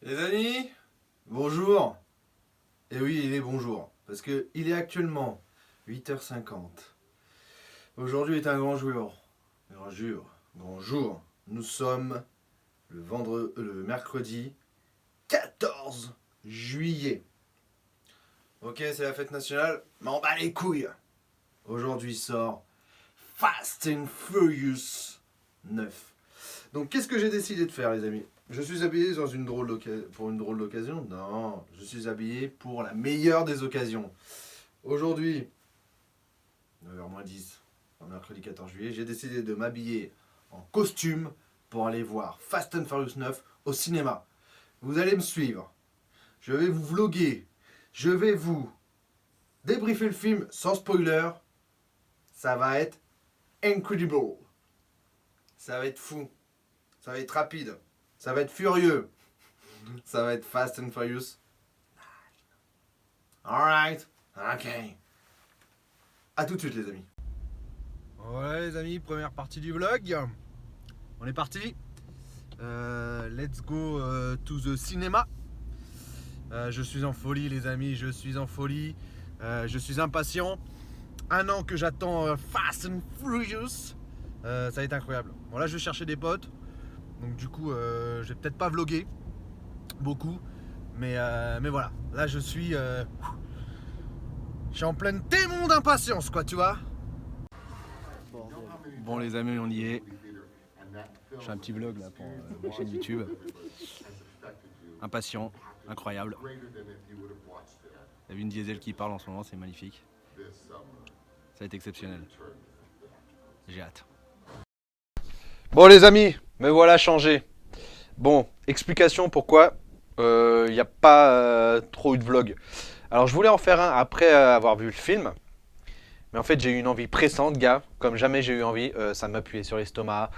Les amis, bonjour. Et oui, il est bonjour. Parce que il est actuellement 8h50. Aujourd'hui est un grand jour. Grand jour. Nous sommes le mercredi 14 juillet. Ok, c'est la fête nationale, mais on bat les couilles. Aujourd'hui sort Fast and Furious 9. Donc qu'est-ce que j'ai décidé de faire, les amis? Je suis habillé pour une drôle d'occasion? Non, je suis habillé pour la meilleure des occasions. Aujourd'hui, 9h-10, un mercredi 14 juillet, j'ai décidé de m'habiller en costume pour aller voir Fast and Furious 9 au cinéma. Vous allez me suivre. Je vais vous vloguer. Je vais vous débriefer le film sans spoiler. Ça va être incredible. Ça va être fou. Ça va être rapide. Ça va être furieux. Ça va être Fast and Furious. Alright. Ok. A tout de suite, les amis. Voilà, les amis, première partie du vlog. On est parti. Let's go to the cinéma. Je suis en folie, les amis. Je suis en folie. Je suis impatient. Un an que j'attends Fast and Furious. Ça va être incroyable. Bon, là, je vais chercher des potes. Donc du coup, je vais peut-être pas vlogger beaucoup, mais voilà. Là, je suis en pleine démon d'impatience, quoi, tu vois. Bon, les amis, on y est. Je fais un petit vlog là pour ma chaîne YouTube. Impatient, incroyable. Il y a Vin Diesel qui parle en ce moment, c'est magnifique. Ça va être exceptionnel. J'ai hâte. Bon, les amis, me voilà changé. Bon, explication pourquoi il n'y a pas trop eu de vlog. Alors je voulais en faire un après avoir vu le film. Mais en fait j'ai eu une envie pressante, gars. Comme jamais j'ai eu envie. Ça m'appuyait sur l'estomac.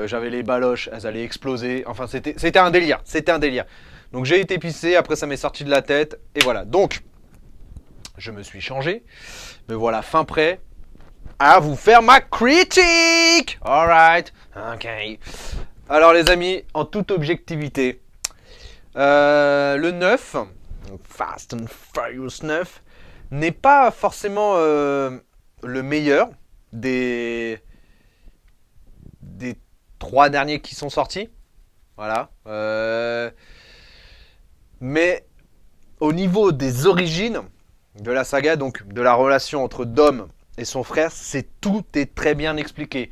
J'avais les baloches, elles allaient exploser. Enfin c'était un délire. C'était un délire. Donc j'ai été pissé, après ça m'est sorti de la tête. Et voilà. Donc je me suis changé. Me voilà fin prêt à vous faire ma critique. Alright. Ok. Alors les amis, en toute objectivité, le 9, Fast and Furious 9, n'est pas forcément le meilleur des 3 derniers qui sont sortis. Voilà. Mais au niveau des origines de la saga, donc de la relation entre Dom et son frère, tout est très bien expliqué.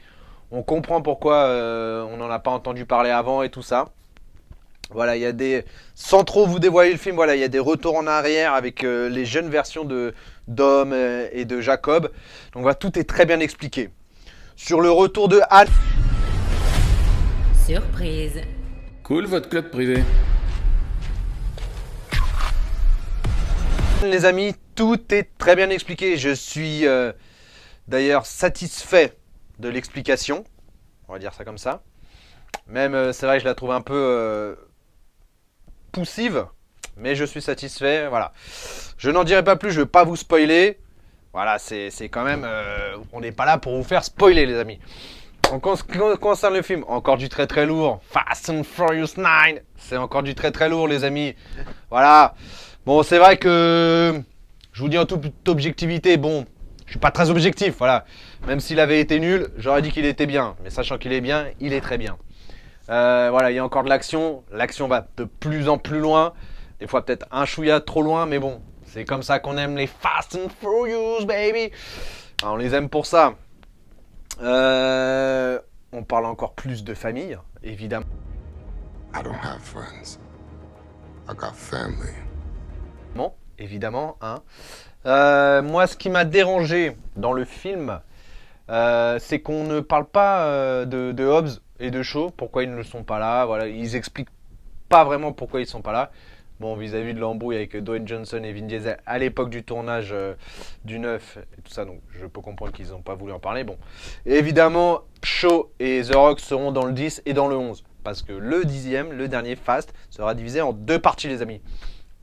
On comprend pourquoi on n'en a pas entendu parler avant et tout ça. Voilà, il y a des... Sans trop vous dévoiler le film, voilà, il y a des retours en arrière avec les jeunes versions de Dom et de Jacob. Donc voilà, tout est très bien expliqué. Sur le retour de Han... Surprise. Cool votre club privé. Les amis, tout est très bien expliqué. Je suis d'ailleurs satisfait de l'explication. On va dire ça comme ça. Même, c'est vrai que je la trouve un peu poussive. Mais je suis satisfait, voilà. Je n'en dirai pas plus, je ne veux pas vous spoiler. Voilà, c'est quand même... on n'est pas là pour vous faire spoiler, les amis. En ce qui concerne le film, encore du très très lourd. Fast and Furious 9. C'est encore du très très lourd, les amis. Voilà. Bon, c'est vrai que... Je vous dis en toute objectivité, bon... Je suis pas très objectif, voilà. Même s'il avait été nul, j'aurais dit qu'il était bien. Mais sachant qu'il est bien, il est très bien. Voilà, il y a encore de l'action. L'action va de plus en plus loin. Des fois peut-être un chouïa trop loin, mais bon. C'est comme ça qu'on aime les Fast and Furious, baby. Alors, on les aime pour ça. On parle encore plus de famille, évidemment. I don't have friends. I got family. Évidemment, hein. Moi, ce qui m'a dérangé dans le film, c'est qu'on ne parle pas de Hobbs et de Shaw, pourquoi ils ne sont pas là. Voilà, ils expliquent pas vraiment pourquoi ils sont pas là. Bon, vis-à-vis de l'embrouille avec Dwayne Johnson et Vin Diesel à l'époque du tournage du 9 et tout ça, donc je peux comprendre qu'ils n'ont pas voulu en parler. Bon, et évidemment, Shaw et The Rock seront dans le 10 et dans le 11, parce que le 10e, le dernier Fast, sera divisé en 2 parties, les amis.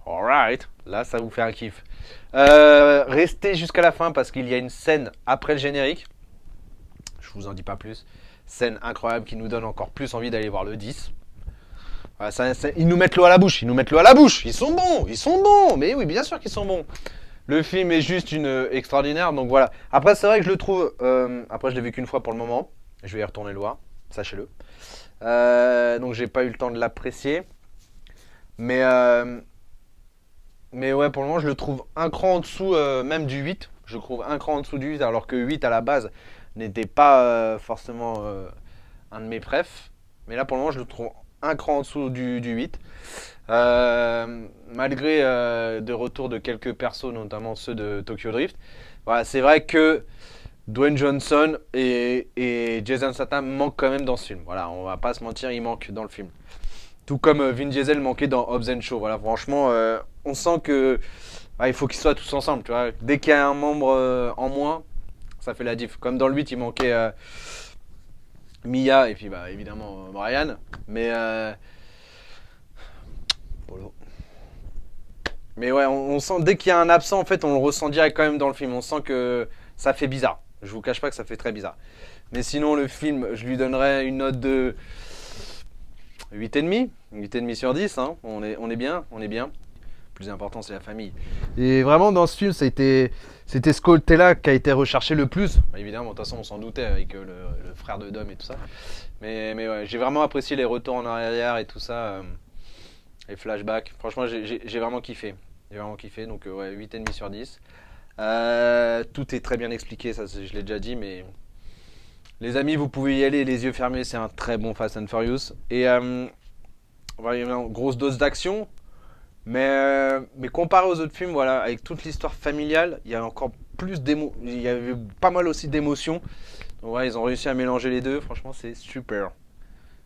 Alright, là ça vous fait un kiff. Restez jusqu'à la fin parce qu'il y a une scène après le générique. Je vous en dis pas plus. Scène incroyable qui nous donne encore plus envie d'aller voir le 10. Voilà, ils nous mettent l'eau à la bouche, ils nous mettent l'eau à la bouche. Ils sont bons. Mais oui, bien sûr qu'ils sont bons. Le film est juste extraordinaire, donc voilà. Après, c'est vrai que je le trouve... après, je l'ai vu qu'une fois pour le moment. Je vais y retourner le voir, sachez-le. Donc, j'ai pas eu le temps de l'apprécier. Mais ouais, pour le moment, je le trouve un cran en dessous, même du 8. Je le trouve un cran en dessous du 8, alors que 8, à la base, n'était pas forcément un de mes préfs. Mais là, pour le moment, je le trouve un cran en dessous du 8. Malgré de retour de quelques persos, notamment ceux de Tokyo Drift. Voilà, c'est vrai que Dwayne Johnson et Jason Statham manquent quand même dans ce film. Voilà, on va pas se mentir, ils manquent dans le film. Tout comme Vin Diesel manquait dans Hobbs & Shaw. Voilà, franchement, on sent que il faut qu'ils soient tous ensemble. Tu vois. Dès qu'il y a un membre en moins, ça fait la diff. Comme dans le 8, il manquait Mia et puis bah, évidemment Brian. Mais Mais ouais, on sent, dès qu'il y a un absent, en fait, on le ressent direct quand même dans le film. On sent que ça fait bizarre. Je vous cache pas que ça fait très bizarre. Mais sinon, le film, je lui donnerais une note de 8,5. 8,5 sur 10. Hein. On est bien, on est bien. Le plus important, c'est la famille. Et vraiment, dans ce film, c'était ce côté-là qui a été recherché le plus. Bah, évidemment, de toute façon, on s'en doutait avec le frère de Dom et tout ça. Mais ouais, j'ai vraiment apprécié les retours en arrière et tout ça. Les flashbacks. Franchement, j'ai vraiment kiffé. J'ai vraiment kiffé, donc ouais, 8,5 sur 10. Tout est très bien expliqué, ça je l'ai déjà dit, mais les amis, vous pouvez y aller les yeux fermés, c'est un très bon Fast and Furious. Et voilà, il y a une grosse dose d'action, mais comparé aux autres films, voilà, avec toute l'histoire familiale, il y a encore plus d'émotions, il y avait pas mal aussi d'émotions. Donc ouais, ils ont réussi à mélanger les deux, franchement c'est super.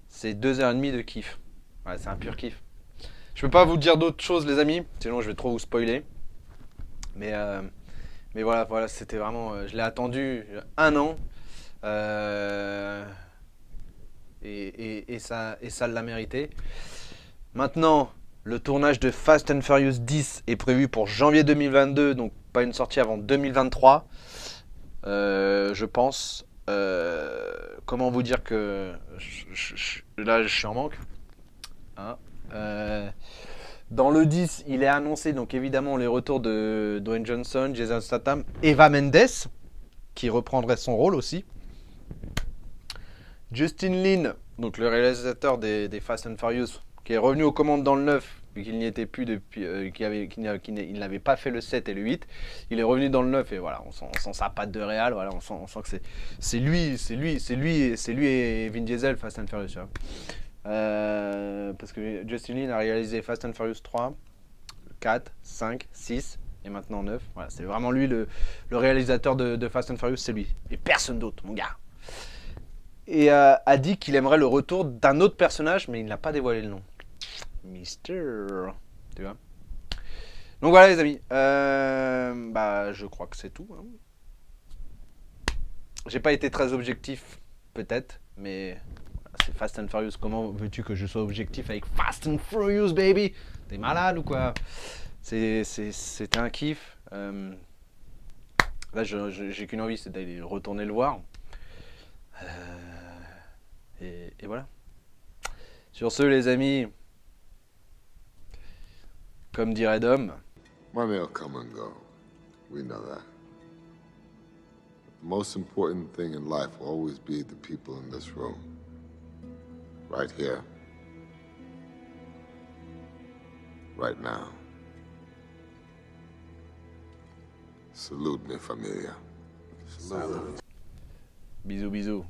C'est 2h30 de kiff. Ouais, c'est un pur kiff. Je peux pas vous dire d'autres choses les amis, sinon je vais trop vous spoiler. Mais voilà, c'était vraiment... je l'ai attendu un an. Et ça l'a mérité. Maintenant, le tournage de Fast and Furious 10 est prévu pour janvier 2022, donc pas une sortie avant 2023. Je pense. Comment vous dire que... là, je suis en manque. Hein. Dans le 10, il est annoncé donc évidemment les retours de Dwayne Johnson, Jason Statham, Eva Mendes, qui reprendrait son rôle aussi. Justin Lin, donc le réalisateur des Fast and Furious, qui est revenu aux commandes dans le 9, vu qu'il n'y était plus depuis, qu'il n'avait pas fait le 7 et le 8. Il est revenu dans le 9 et voilà, on sent sa patte de réal, voilà, on sent que c'est lui et Vin Diesel Fast and Furious. Tu vois. Parce que Justin Lin a réalisé Fast and Furious 3, 4, 5, 6 et maintenant 9. Voilà, c'est vraiment lui le réalisateur de Fast and Furious, c'est lui. Et personne d'autre, mon gars. Et a dit qu'il aimerait le retour d'un autre personnage, mais il n'a pas dévoilé le nom. Mister. Tu vois. Donc voilà les amis. Bah je crois que c'est tout. Hein. J'ai pas été très objectif, peut-être, mais... c'est Fast and Furious, comment veux-tu que je sois objectif avec Fast and Furious, baby? T'es malade ou quoi? C'était un kiff. Là, j'ai qu'une envie, c'est d'aller retourner le voir. Et voilà. Sur ce, les amis, comme dirait Dom... Money will come and go. We know that. The most important thing in life will always be the people in this room. Right here. Right now. Salute, mi familia. Salute. Bisous, bisous.